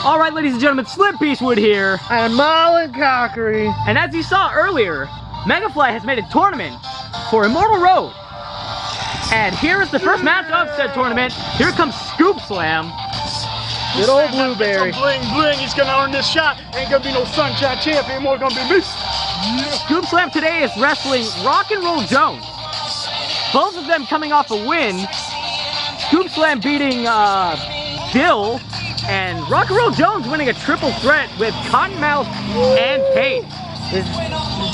All right, ladies and gentlemen, Slim Peacewood here. And Marlon Cockery. And as you saw earlier, Megafly has made a tournament for Immortal Road. And here is the first match of said tournament. Here comes Scoop Slam. Good old Blueberry. Bling bling, he's gonna earn this shot. Ain't gonna be no Sunshine Champion anymore, gonna be me. Scoop Slam today is wrestling Rock and Roll Jones. Both of them coming off a win. Scoop Slam beating Dill, and Rock and Roll Jones winning a triple threat with Cottonmouth and Payne.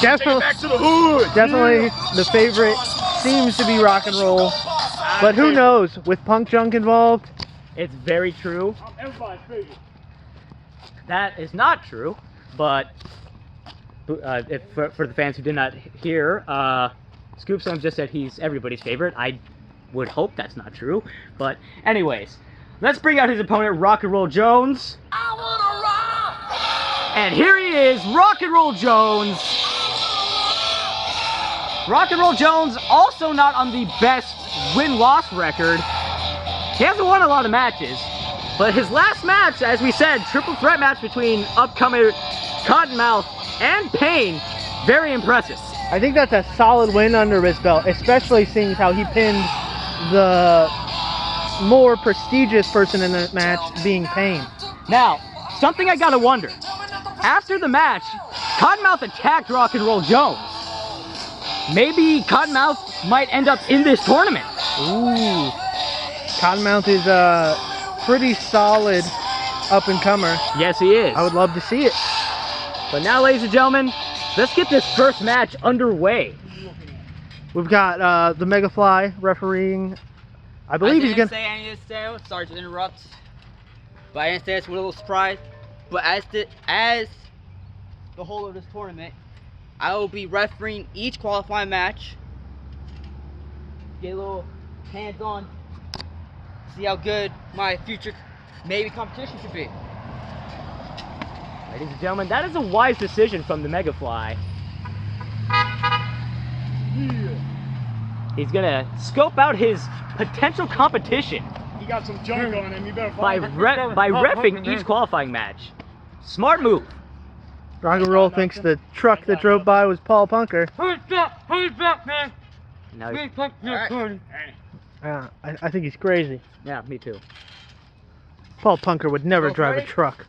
Definitely, back to the hood. definitely the favorite seems to be Rock and Roll. But who knows? With Punk Junk involved. It's very true. I'm everybody's favorite. That is not true, but if for the fans who did not hear, Scoop Slam just said he's everybody's favorite. I would hope that's not true, but anyways, let's bring out his opponent, Rock and Roll Jones. I wanna rock! And here he is, Rock and Roll Jones. Rock and Roll Jones also not on the best win-loss record. He hasn't won a lot of matches, but his last match, as we said, triple threat match between upcomer Cottonmouth and Payne, very impressive. I think that's a solid win under his belt, especially seeing how he pinned the more prestigious person in the match, being Payne. Now, something I gotta wonder. After the match, Cottonmouth attacked Rock and Roll Jones. Maybe Cottonmouth might end up in this tournament. Ooh. Cottonmouth is a pretty solid up-and-comer. Yes, he is. I would love to see it. But now, ladies and gentlemen, let's get this first match underway. We've got the Megafly refereeing. I believe he's gonna. say any of this, sorry to interrupt, but I didn't say this with a little surprise. But as the whole of this tournament, I will be refereeing each qualifying match. Get a little hands-on, see how good my future maybe competition should be. Ladies and gentlemen, that is a wise decision from the Megafly. He's gonna scope out his potential competition He got some junk on him, you better by find reffing each qualifying match. Smart move. Rock and Roll thinks the truck that drove by was Paul Punker. Now, I think he's crazy. yeah, me too. Paul Punker would never drive a truck.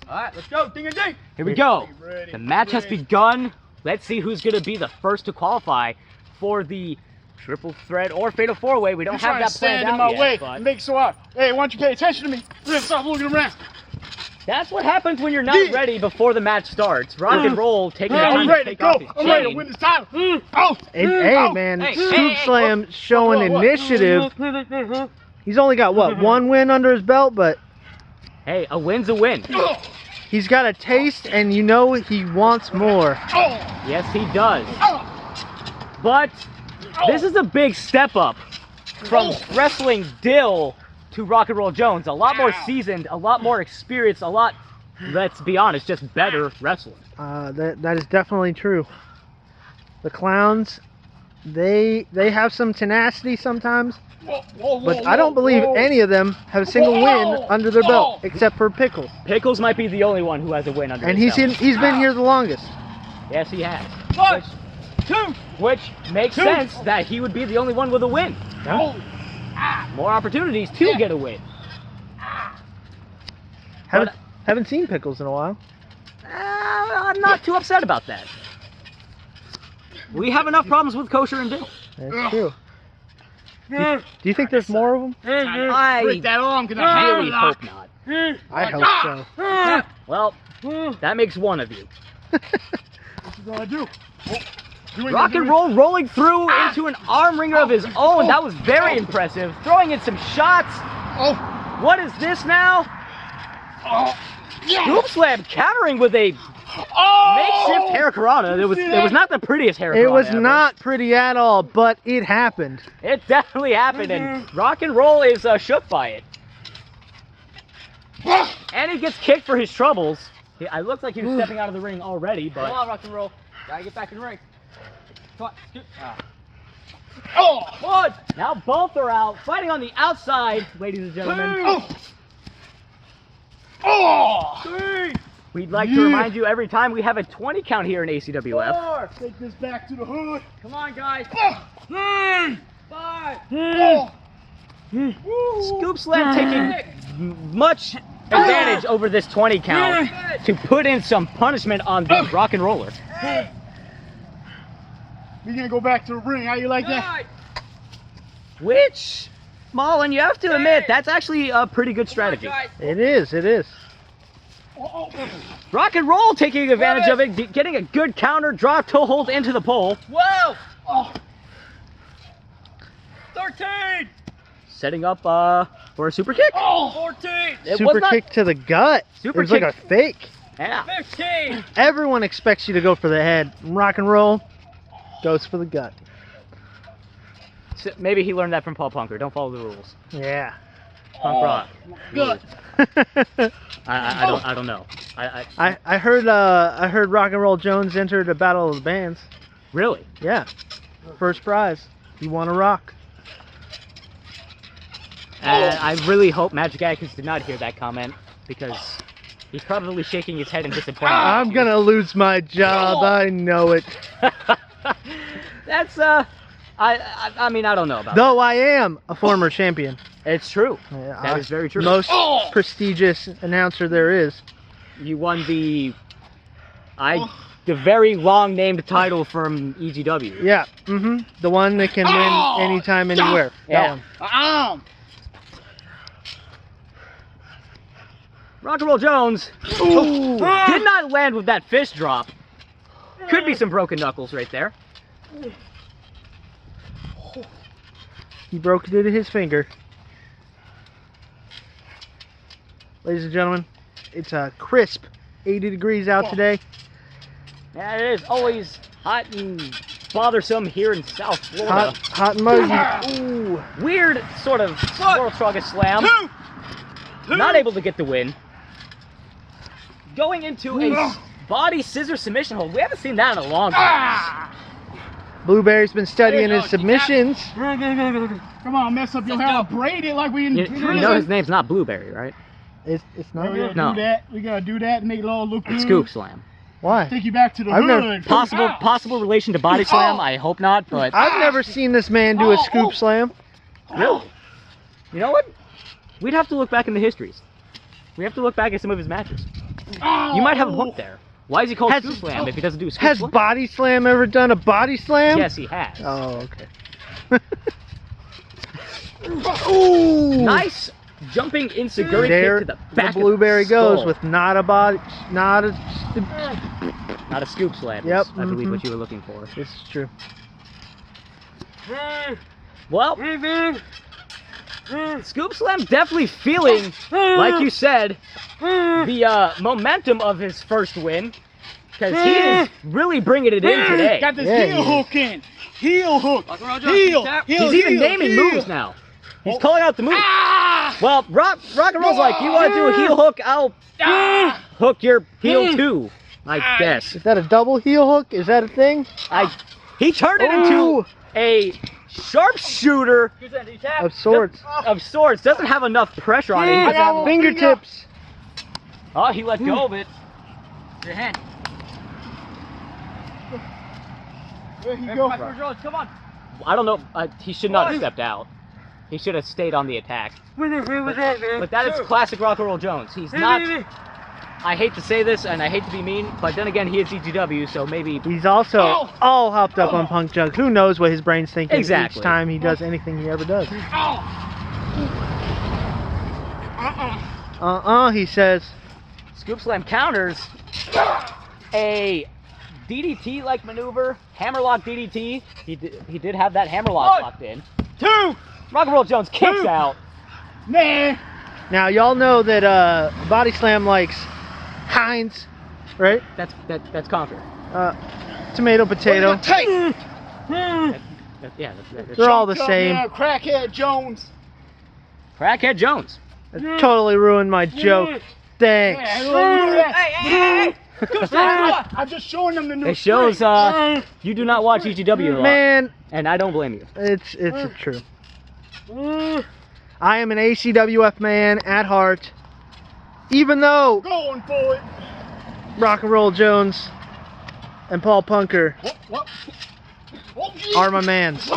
Alright, let's go, ding a ding! Here we go. Ready, The match has ready. begun. Let's see who's gonna be the first to qualify for the triple threat or fatal four-way. We don't You're have trying that to stand planned in out my way yet, but and make so I. Hey, why don't you pay attention to me? Stop looking around. that's what happens when you're not ready before the match starts. Rock and Roll taking the time I'm to ready to take go. off his I'm ready to chain. win this title. Oh, Hey, man, Hey, Scoop hey, Slam showing What? initiative. He's only got, what, one win under his belt, but Hey, a win's a win. he's got a taste, and you know he wants more. Yes, he does. But this is a big step up from wrestling Dill to Rock and Roll Jones. A lot more seasoned, a lot more experienced, a lot, let's be honest, just better wrestling. That is definitely true. The Clowns, they have some tenacity sometimes, but I don't believe any of them have a single win under their belt, except for Pickles. Pickles might be the only one who has a win under And his belt. he's been here the longest. Yes, he has. One, two. Which makes sense that he would be the only one with a win. More opportunities to get a win. Haven't seen Pickles in a while. I'm not too upset about that. We have enough problems with Kosher and Dill. That's true. Do you think there's more of them? I Break that arm, cause I really hope not. I hope so. Well, that makes one of you. What you gonna do? Rock and Roll rolling through into an arm wringer of his own. That was very impressive. Throwing in some shots. Oh, What is this now? Scoop Slam countering with a makeshift hurricanrana. It was not the prettiest hurricanrana. It was ever. not pretty at all, but it happened. It definitely happened, and Rock and Roll is shook by it. And he gets kicked for his troubles. I looked like he was stepping out of the ring already, but Come on, Rock and Roll. Gotta get back in the ring. Come on, scoop. oh, one. Now both are out, fighting on the outside, ladies and gentlemen. Three. We'd like to remind you every time we have a 20 count here in ACWF. Four. Take this back to the hood. Come on, guys. 5. 5. Scoop Slam taking much advantage over this 20 count to put in some punishment on the rock and roller. We're gonna go back to the ring. How you like that? Which, Mullen, you have to admit, that's actually a pretty good strategy. It is. It is. Rock and roll taking advantage of it, getting a good counter, drop toe hold into the pole. 12. Oh. 13. Setting up for a super kick. 14. It Super was not, kick to the gut. Super it was like kick. a fake. Yeah. 15. Everyone expects you to go for the head. Rock and roll goes for the gut. So maybe he learned that from Paul Punker. Don't follow the rules. Yeah. Punk rock. Good. I don't know. I heard Rock and Roll Jones entered a battle of the bands. Really? Yeah. First prize. He won a rock. I really hope Magic Atkins did not hear that comment because he's probably shaking his head in disappointment. I'm gonna lose my job. I know it. That's I mean I don't know about Though I am a former champion. that. It's true. Yeah, That is very true. Most prestigious announcer there is. You won the very long named title from EGW. Yeah. The one that can win anytime, anywhere. Yeah. That one. Rock and Roll Jones Ooh. did not land with that fist drop. Could be some broken knuckles right there. He broke it into his finger. Ladies and gentlemen, it's a crisp 80 degrees out today. Yeah, it is always hot and bothersome here in South Florida. Hot and muggy. Ooh. Weird sort of World Strongest Slam. Not able to get the win. Going into a body scissor submission hold. We haven't seen that in a long time. Blueberry's been studying his submissions. Come on, mess up your hair. Braid it like we in You prison. know his name's not Blueberry, right? It's not. We gotta No. do that. We gotta do that and make it all look good. It's Scoop Slam. Why? Take you back to the I've hood. never- Possible relation to Body Slam? I hope not, but I've never seen this man do a scoop slam. really. You know what? We'd have to look back in the histories. We have to look back at some of his matches. You might have a point there. Why is he called Scoop Slam if he doesn't do a Scoop Has Slam? Body Slam ever done a body slam? Yes, he has. Oh, okay. Ooh. Nice jumping insecurity There kick to the back the Blueberry of the goes skull. with not a body, not a. Not a Scoop Slam, Yep, is, I believe what you were looking for. This is true. Well, Scoop Slam definitely feeling, like you said, the momentum of his first win. Because he is really bringing it in today. Got this Yeah, heel he is. hook in. Heel hook. Rock and Roll Jones, Heel. tap. Heel. He's even heel, naming heel. moves now. He's calling out the moves. Well, rock and roll's like, you want to do a heel hook? I'll hook your heel too, I guess. Is that a double heel hook? Is that a thing? He turned it into a sharpshooter Of sorts. of sorts. Doesn't have enough pressure on it. He I doesn't got have- one. Fingertips. Oh, he let go of it. Your hand. There you go. Rock and Roll Jones, come on. I don't know. He should not have stepped out. He should have stayed on the attack. But that is classic Rock and Roll Jones. He's not. I hate to say this and I hate to be mean, but then again, he is EGW, so maybe. He's also all hopped up on Punk Junk. Who knows what his brain's thinking Exactly. each time he does anything he ever does. He says. Scoop Slam counters a DDT-like maneuver, hammerlock DDT. He did have that hammerlock locked in. 2. Rock and Roll Jones kicks out. Nah. Now y'all know that Body Slam likes Heinz, right? That's Conquer. Tomato, potato. Tight. They're all the Choked up, same. yeah, Crackhead Jones. Crackhead Jones. That totally ruined my joke. Thanks. Hey. I'm just showing them the new It shows you do not watch EGW a lot, Man, and I don't blame you. it's true. I am an ACWF man at heart. even though Going for it. Rock and Roll Jones and Paul Punker What? Oh, yeah. are my mans.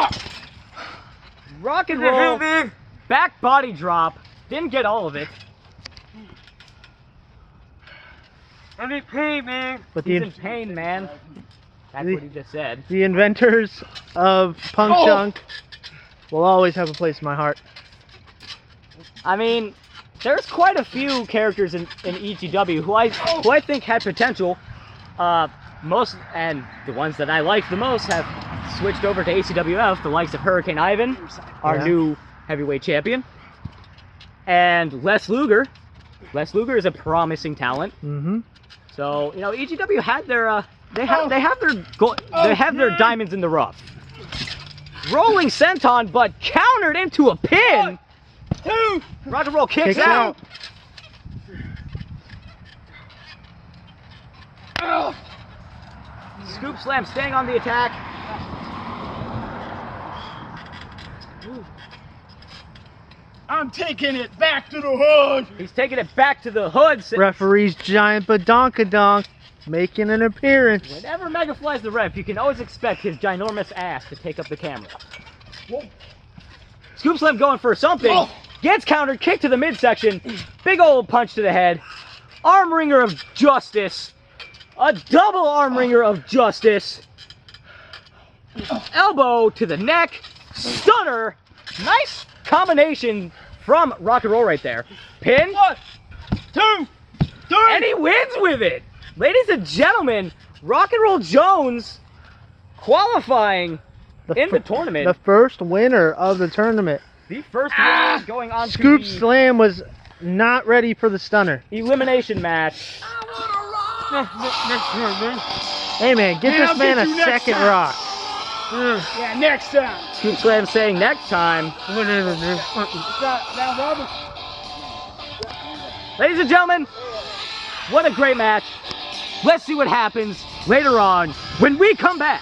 Rock and roll, back body drop. Didn't get all of it. I'm in pain, man. But He's in pain, man. That's what he just said. the inventors of Punk Oh. Junk will always have a place in my heart. I mean, there's quite a few characters in ECW who I think had potential. Most and the ones that I like the most have switched over to ACWF. The likes of Hurricane Ivan, our Yeah. new heavyweight champion, and Les Luger. Les Luger is a promising talent. Mm-hmm. So you know, ECW had their they have their diamonds in the rough. Rolling senton, but countered into a pin. Rock and Roll kicks out. Scoop slam, staying on the attack. I'm taking it back to the hood. He's taking it back to the hood. Referee's giant badonkadonk making an appearance. Whenever Mega flies the ref, you can always expect his ginormous ass to take up the camera. Scoop slam going for something. Oh. Gets countered, kick to the midsection. Big old punch to the head. Arm wringer of justice. A double arm wringer of justice. Elbow to the neck. Stunner. Nice combination from Rock and Roll right there. Pin. 1, 2, 3. And he wins with it. Ladies and gentlemen, Rock and Roll Jones qualifying in the tournament. The first winner of the tournament. The first winner going on Scoop to the Slam was not ready for the stunner. elimination match. Hey man, get Man, this I'll man get a you next second time. rock. Yeah, next time. Scoop Slam saying next time. Now, Robert. Ladies and gentlemen, what a great match. Let's see what happens later on when we come back.